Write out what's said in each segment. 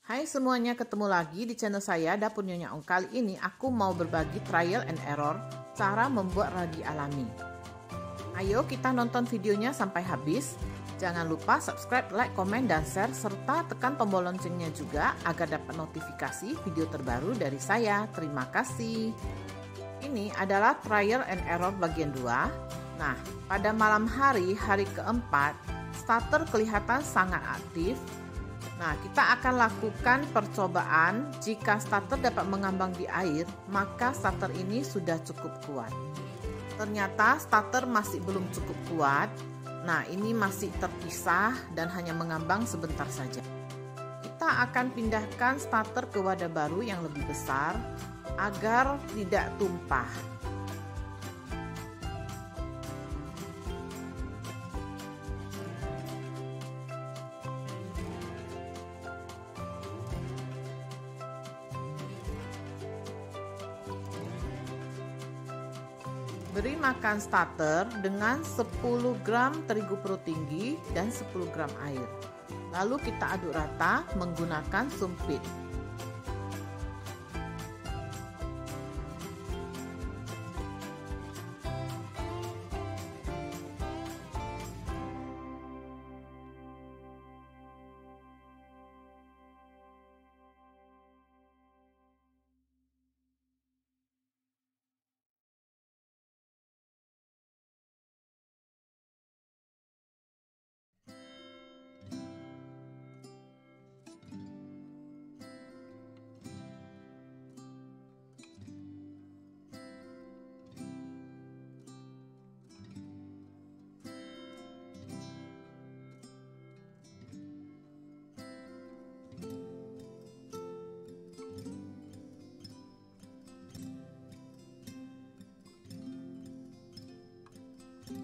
Hai semuanya, ketemu lagi di channel saya Dapur Nyonya Ong. Kali ini aku mau berbagi trial and error cara membuat ragi alami. Ayo kita nonton videonya sampai habis. Jangan lupa subscribe, like, komen, dan share, serta tekan tombol loncengnya juga agar dapat notifikasi video terbaru dari saya. Terima kasih. Ini adalah trial and error bagian 2. Nah, pada malam hari keempat, starter kelihatan sangat aktif. Nah, kita akan lakukan percobaan. Jika starter dapat mengambang di air, maka starter ini sudah cukup kuat. Ternyata starter masih belum cukup kuat. Nah, ini masih terpisah dan hanya mengambang sebentar saja. Kita akan pindahkan starter ke wadah baru yang lebih besar agar tidak tumpah. Beri makan starter dengan 10 gram terigu perut tinggi dan 10 gram air. Lalu kita aduk rata menggunakan sumpit.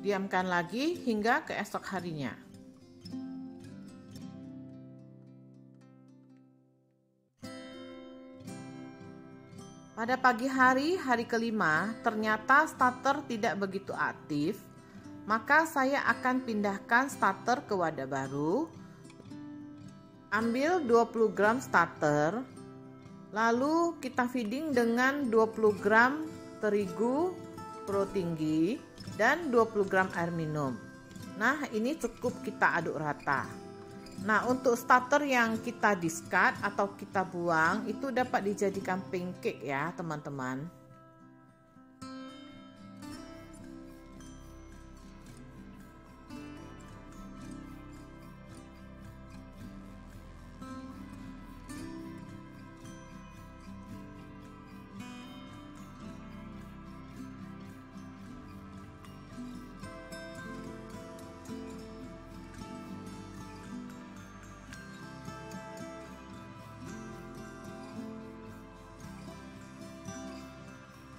Diamkan lagi hingga keesok harinya. Pada pagi hari kelima, ternyata starter tidak begitu aktif. Maka saya akan pindahkan starter ke wadah baru. Ambil 20 gram starter. Lalu kita feeding dengan 20 gram terigu perut tinggi dan 20 gram air minum. Nah, ini cukup kita aduk rata. Nah, untuk starter yang kita discard atau kita buang itu dapat dijadikan pancake ya, teman-teman.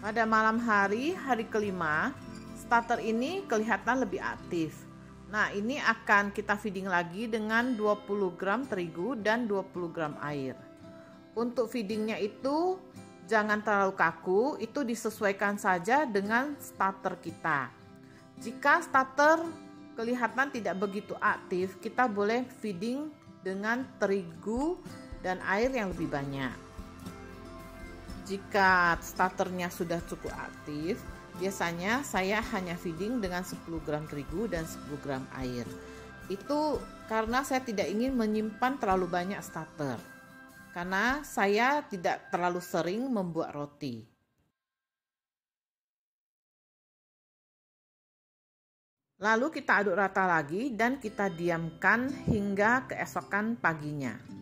Pada malam hari kelima, starter ini kelihatan lebih aktif. Nah, ini akan kita feeding lagi dengan 20 gram terigu dan 20 gram air. Untuk feedingnya itu jangan terlalu kaku, itu disesuaikan saja dengan starter kita. Jika starter kelihatan tidak begitu aktif, kita boleh feeding dengan terigu dan air yang lebih banyak. Jika starternya sudah cukup aktif, biasanya saya hanya feeding dengan 10 gram terigu dan 10 gram air. Itu karena saya tidak ingin menyimpan terlalu banyak starter. Karena saya tidak terlalu sering membuat roti. Lalu kita aduk rata lagi dan kita diamkan hingga keesokan paginya.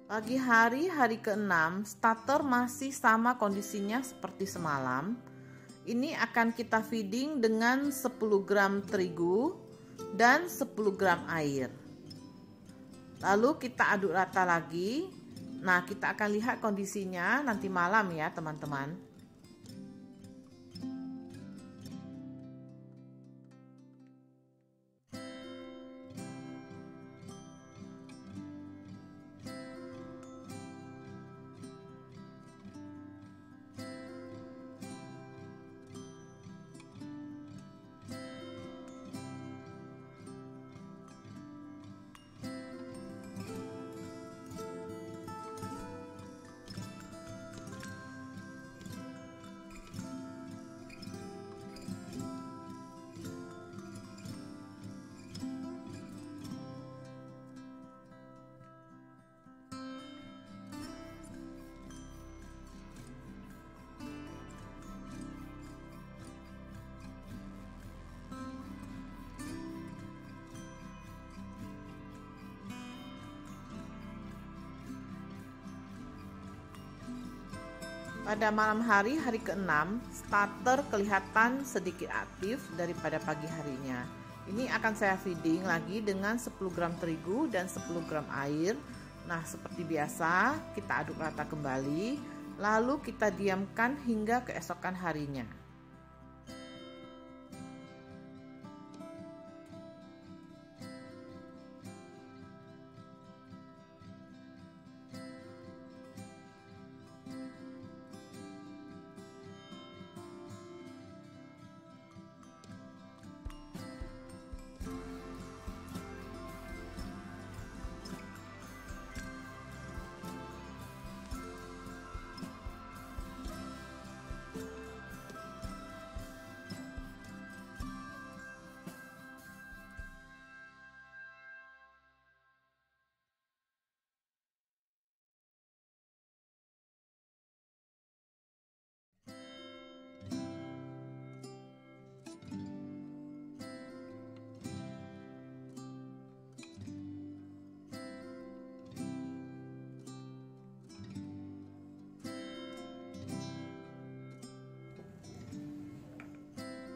Pagi hari ke-6, starter masih sama kondisinya seperti semalam. Ini akan kita feeding dengan 10 gram terigu dan 10 gram air. Lalu kita aduk rata lagi. Nah, kita akan lihat kondisinya nanti malam ya, teman-teman. Pada malam hari, hari ke-6, starter kelihatan sedikit aktif daripada pagi harinya. Ini akan saya feeding lagi dengan 10 gram terigu dan 10 gram air. Nah, seperti biasa, kita aduk rata kembali, lalu kita diamkan hingga keesokan harinya.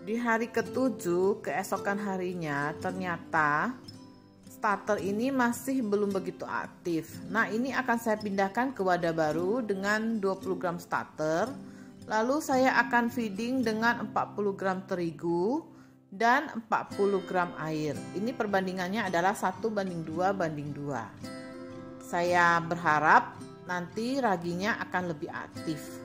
Di hari ke-7, keesokan harinya, ternyata starter ini masih belum begitu aktif. Nah, ini akan saya pindahkan ke wadah baru dengan 20 gram starter. Lalu saya akan feeding dengan 40 gram terigu dan 40 gram air. Ini perbandingannya adalah 1:2:2. Saya berharap nanti raginya akan lebih aktif.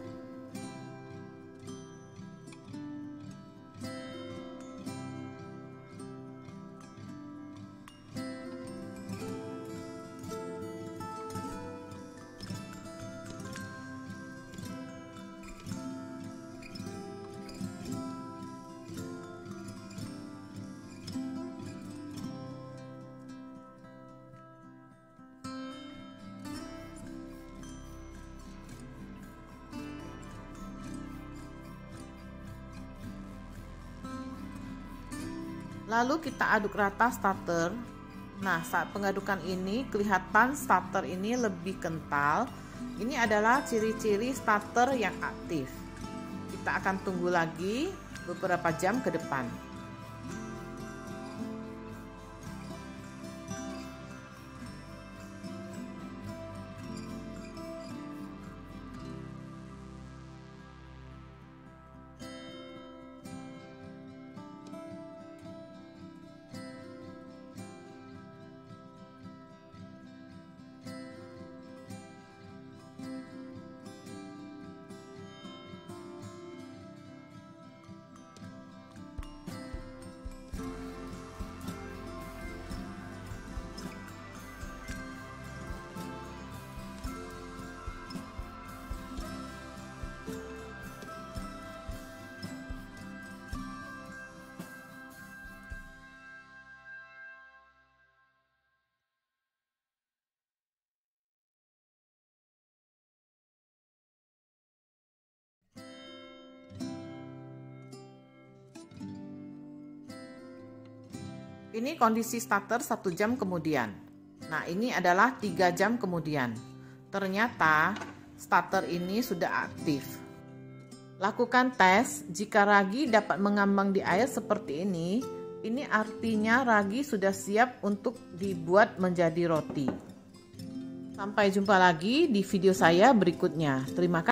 Lalu kita aduk rata starter. Nah, saat pengadukan ini kelihatan starter ini lebih kental. Ini adalah ciri-ciri starter yang aktif. Kita akan tunggu lagi beberapa jam ke depan. Ini kondisi starter 1 jam kemudian. Nah, ini adalah 3 jam kemudian. Ternyata starter ini sudah aktif. Lakukan tes, jika ragi dapat mengambang di air seperti ini artinya ragi sudah siap untuk dibuat menjadi roti. Sampai jumpa lagi di video saya berikutnya. Terima kasih.